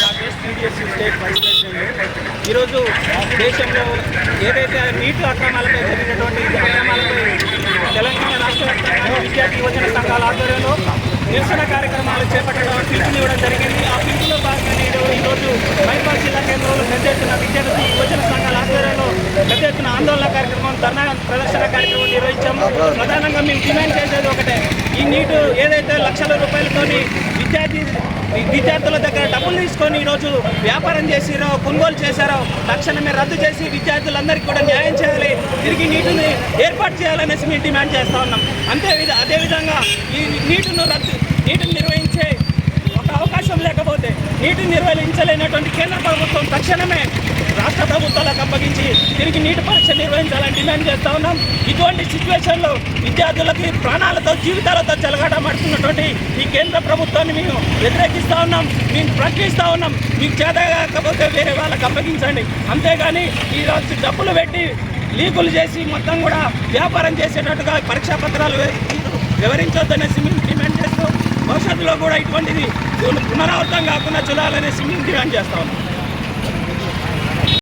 Rakesh TDS state vice president. ఈరోజు దేశంలో ఏదైతే నీటి అక్రమాలపై జరిగినటువంటి అక్రమాలపై తెలంగాణ రాష్ట్ర వ్యాప్తంగా విద్యార్థి యువజన సంఘాల ఆధ్వర్యంలో నిరసన కార్యక్రమాలు చేపట్టడం పిలుపునివ్వడం జరిగింది. ఆ పిలుపులో భాగంగా ఈరోజు మైబాద్ జిల్లా కేంద్రంలో పెద్ద ఎత్తున విద్యార్థి యువజన సంఘాల ఆధ్వర్యంలో పెద్ద ఎత్తున ఆందోళన కార్యక్రమం, ధర్నా ప్రదర్శన కార్యక్రమం నిర్వహించాము. ప్రధానంగా మేము డిమాండ్ చేసేది ఒకటే, ఈ నీటు ఏదైతే లక్షల రూపాయలతోని విద్యార్థుల దగ్గర డబ్బులు తీసుకొని ఈరోజు వ్యాపారం చేసిరో, కొనుగోలు చేశారో తక్షణమే రద్దు చేసి విద్యార్థులందరికీ కూడా న్యాయం చేయాలి, తిరిగి నీటిని ఏర్పాటు చేయాలనేసి మేము డిమాండ్ చేస్తూ ఉన్నాం. అదేవిధంగా ఈ నీటిని నిర్వహించే ఒక అవకాశం లేకపోతే నీటిని నిర్వహించలేనటువంటి కేంద్ర ప్రభుత్వం తక్షణమే రాష్ట్ర ప్రభుత్వాలకు అప్పగించి తిరిగి నీటి పరీక్ష నిర్వహించాలని డిమాండ్ చేస్తూ ఉన్నాం. ఇటువంటి సిచ్యువేషన్లో విద్యార్థులకి ప్రాణాలతో జీవితాలతో చెలగాటమాడుతున్నటువంటి ఈ కేంద్ర ప్రభుత్వాన్ని మేము వ్యతిరేకిస్తూ ఉన్నాం, మేము ప్రశ్నిస్తూ ఉన్నాం. మీకు చేత కాకపోతే వేరే వాళ్ళకి అప్పగించండి, అంతేగాని ఈరోజు డబ్బులు పెట్టి లీకులు చేసి మొత్తం కూడా వ్యాపారం చేసేటట్టుగా పరీక్షా పత్రాలు వివరించొద్దనేసి మేము డిమాండ్ చేస్తూ భవిష్యత్తులో కూడా ఇటువంటిది పునరావృతం కాకుండా చూడాలనేసి మేము డిమాండ్ చేస్తా ఉన్నాం.